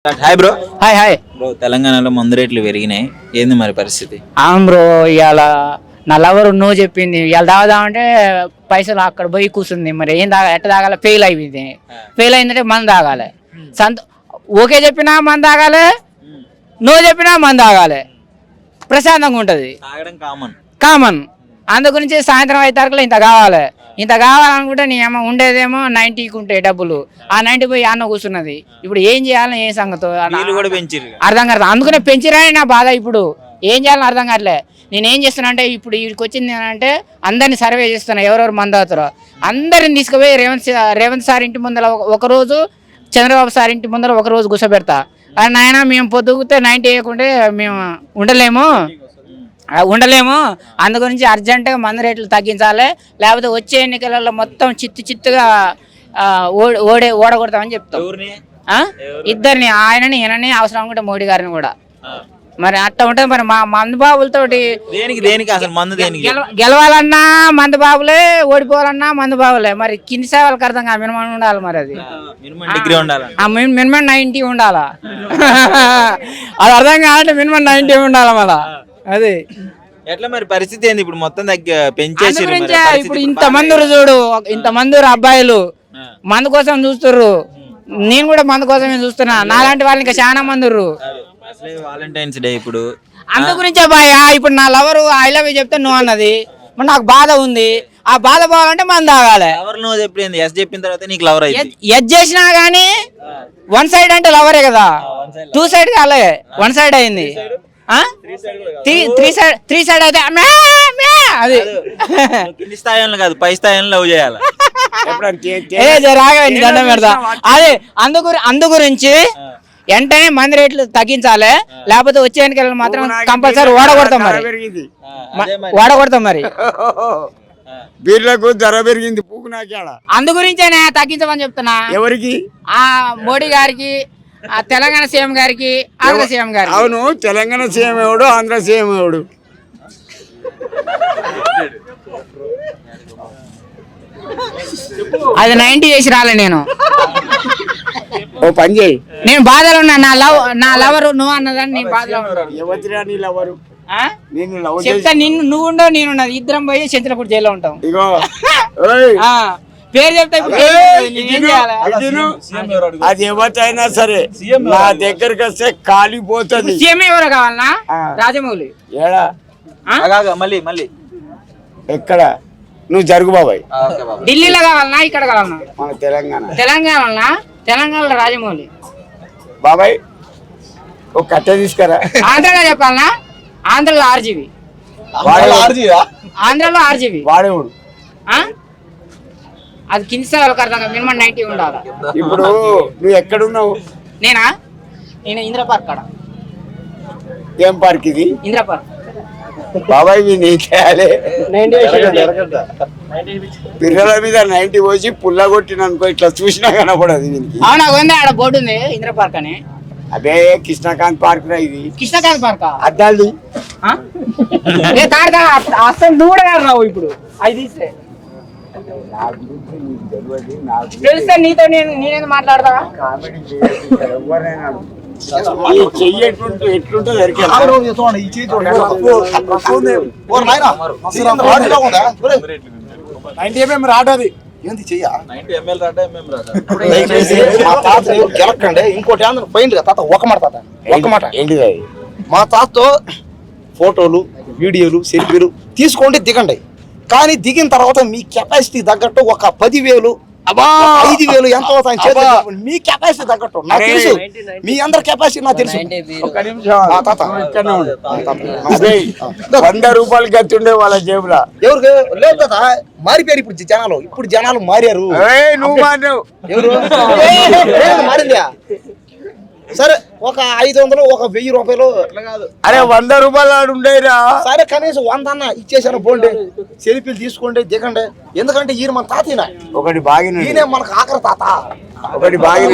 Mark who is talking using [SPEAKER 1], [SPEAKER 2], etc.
[SPEAKER 1] Hi bro.
[SPEAKER 2] Hi
[SPEAKER 1] bro, తెలంగాణలో మందు రేట్లు పెరిగినాయి, ఏంది మరి పరిస్థితి?
[SPEAKER 2] అవును బ్రో. ఇవాళ నా లవర్ నువ్వు చెప్పింది ఇవాళ తాగుదామంటే పైసలు అక్కడ పోయి కూర్చుంది. మరి ఏం ఎట్ట తాగాలి? ఫెయిల్ అయిపోయింది. ఫెయిల్ అయిందంటే మందు తాగాలి. ఓకే చెప్పినా మందు తాగాలి, నువ్వు చెప్పినా మందు తాగాలి. ప్రశాంతంగా ఉంటుంది, కామన్. అందు గురించి సాయంత్రం 5 తారీఖులో ఇంత కావాలనుకుంటే నీ అమ్మ ఉండేదేమో 90కి ఉంటాయి డబ్బులు. ఆ 90 పోయి అన్న కూర్చున్నది. ఇప్పుడు ఏం చేయాలని ఏ సంగతో అర్థం కాదు. అందుకనే పెంచిరాని నా బాధ. ఇప్పుడు ఏం చేయాలని అర్థం కావట్లే. నేనేం చేస్తున్నా అంటే ఇప్పుడు వీడికి వచ్చింది అంటే అందరినీ సర్వే చేస్తున్నా, ఎవరెవరు మందు అవుతారో అందరిని తీసుకుపోయి రేవంత్ సార్ ఇంటి ముందర ఒకరోజు, చంద్రబాబు సార్ ఇంటి ముందర ఒకరోజు కూర్చోబెడతా. నాయన మేము పొద్దుగితే 90 వేయకుంటే మేము ఉండలేము. అందు గురించి అర్జెంటుగా మందు రేట్లు తగ్గించాలి, లేకపోతే వచ్చే ఎన్నికలలో మొత్తం చిత్తుగా ఓడగొడతామని చెప్తాం. ఇద్దరిని, ఆయనని ఈయనని, అవసరం అనుకుంటే మోడీ గారిని కూడా. మరి అట్లా ఉంటుంది. మరి మా మందు బాబులతోటి గెలవాలన్నా మందు బాబులే, ఓడిపోవాలన్నా మందు బాబులే. మరి కింది సేవలకు అర్థం కాదు, మినిమం ఉండాలి. మరి అది మినిమం 90 ఉండాలా. అది అర్థం కావాలంటే మినిమం 90 ఉండాలి. మళ్ళా అది
[SPEAKER 1] ఎట్లా మరి పరిస్థితి ఏంది ఇప్పుడు? మొత్తం పెంచేసి
[SPEAKER 2] ఇప్పుడు ఇంతమంది చూడు, ఇంతమంది అబ్బాయిలు మందు కోసం చూస్తుర్రు. నేను కూడా మందు కోసమే చూస్తున్నా. నాలాంటి వాళ్ళు ఇంకా చాలా మంది
[SPEAKER 1] వాలంటైన్స్ డే ఇప్పుడు.
[SPEAKER 2] అందు గురించే బాయ్. ఇప్పుడు నా లవరు ఐ లవ్ యూ చెప్తే నువ్వు అన్నది, మరి నాకు బాధ ఉంది. ఆ బాధ పోవాలంటే మందు తాగాలి.
[SPEAKER 1] నువ్వు చెప్పింది ఎస్ చెప్పిన తర్వాత నీకు లవర్
[SPEAKER 2] ఎస్ చేసినా గానీ 1 సైడ్ అంటే లవరే కదా. 2 సైడ్ కాలే, 1 సైడ్ అయింది. 3 సైడ్ అయితే అది
[SPEAKER 1] కింది స్థాయిలో కాదు, పై స్థాయిలో లవ్ చేయాలి.
[SPEAKER 2] రాగండి దండం పెడతా. అదే అందు గురించి వెంటనే మంది రేట్లు తగ్గించాలి, లేకపోతే వచ్చే ఎన్నికలు మాత్రం కంపల్సరీ ఓడగొడతాం. మరి
[SPEAKER 3] బీర్లకు ధర పెరిగింది.
[SPEAKER 2] అందు గురించే తగ్గించమని చెప్తున్నా.
[SPEAKER 3] ఎవరికి?
[SPEAKER 2] ఆ మోడీ గారికి, తెలంగాణ సీఎం గారికి, ఆంధ్ర సీఎం గారికి.
[SPEAKER 3] అవును, తెలంగాణ సీఎం ఎవడు, ఆంధ్ర సీఎం ఎవడు?
[SPEAKER 2] అది 90 చేసి రాలే. నేను
[SPEAKER 3] ఓ పని చేయి,
[SPEAKER 2] నేను బాధలో ఉన్నా. నా లవరు నువ్వు అన్నదాన్ని నేను బాధలో చెప్తా. నువ్వు ఉండవు, నేనున్నది, ఇద్దరం పోయి చంద్రపూర్ జైల్లో ఉంటాం.
[SPEAKER 3] ఇగో
[SPEAKER 2] పేరు చెప్తా.
[SPEAKER 3] అది ఎవరైనా సరే నా దగ్గరికి వస్తే కాలిపోతుంది.
[SPEAKER 2] సీఎం ఎవరు కావాలన్నా? రాజమౌళి.
[SPEAKER 3] ఏడా
[SPEAKER 1] మళ్ళీ
[SPEAKER 3] ఎక్కడ? నువ్వు జరుగు బాబాయ్.
[SPEAKER 2] ఢిల్లీలో కావాలన్నా, ఇక్కడ కావాలన్నా?
[SPEAKER 3] మన
[SPEAKER 2] తెలంగాణలో రాజమౌళి.
[SPEAKER 3] బాబాయ్ ఒక కట్టె తీసుకురా.
[SPEAKER 2] ఆంధ్రలో చెప్పాలన్నా? ఆంధ్రలో ఆర్జీవి. ఆంధ్రలో ఆర్జీవి
[SPEAKER 3] వాడేవాడు.
[SPEAKER 2] అది కింది సేవలకు అర్థం కాదు, మినిమం 90 ఉండాలి.
[SPEAKER 3] ఇప్పుడు నువ్వు ఎక్కడున్నావు?
[SPEAKER 2] నేను ఇందిరా పార్క్ కాడ.
[SPEAKER 3] ఏం పార్క్ ఇది?
[SPEAKER 2] ఇందిరా పార్క్.
[SPEAKER 3] బాబాయ్ పిల్లల మీద 90 పోసి పుల్ల కొట్టిన అనుకో, ఇట్లా చూసినా కనపడదు.
[SPEAKER 2] అవునా? ఆడ బోర్డు ఉంది ఇందిరా పార్క్ అని.
[SPEAKER 3] అదే కృష్ణకాంత్ పార్క్. ఇది
[SPEAKER 2] కృష్ణకాంత్ పార్క్
[SPEAKER 3] అద్దాలి.
[SPEAKER 2] అసలు నువ్వు కూడా రావు ఇప్పుడు. అది తీస్తే తెలిస్తే నీతో నేనేది మాట్లాడతా.
[SPEAKER 3] చెయ్యి ఎట్లుంటుంది రాడది.
[SPEAKER 4] ఏంది చెయ్య 90 ml గెలకండి. ఇంకోటి పోయింది తాత, ఒక మాట
[SPEAKER 3] ఏంటిది?
[SPEAKER 4] మా తాతతో ఫోటోలు, వీడియోలు, సెల్ఫీలు తీసుకోండి, దిగండి. కానీ దిగిన తర్వాత మీ కెపాసిటీ తగ్గట్టు ఒక 10,000, 5,000 ఎంత అవుతాయి చేతులు, మీ కెపాసిటీ తగ్గట్టు. నాకు తెలుసు, మీ అందరి కెపాసిటీ నాకు తెలుసు.
[SPEAKER 3] 100 రూపాయలు గచ్చుండే వాళ్ళ జేబులో.
[SPEAKER 4] ఎవరికి లేదు కదా, మారిపోయారు ఇప్పుడు జనాలు మారారు.
[SPEAKER 3] నువ్వు మారినావు.
[SPEAKER 4] ఎవరు మారిందా? సరే, ఒక 500, ఒక 1000 రూపాయలు.
[SPEAKER 3] అరే 100 రూపాయలు ఆడు ఉండేరా.
[SPEAKER 4] సరే, కనీసం 100 అన్న ఇచ్చేసాను. పోండి, సెల్ఫీలు తీసుకోండి, దిగండి. ఎందుకంటే ఈయన మన తాతీన.
[SPEAKER 3] ఒకటి బాగిన
[SPEAKER 4] ఈయన మనకు ఆఖరి తాత.
[SPEAKER 3] ఒకటి బాగిన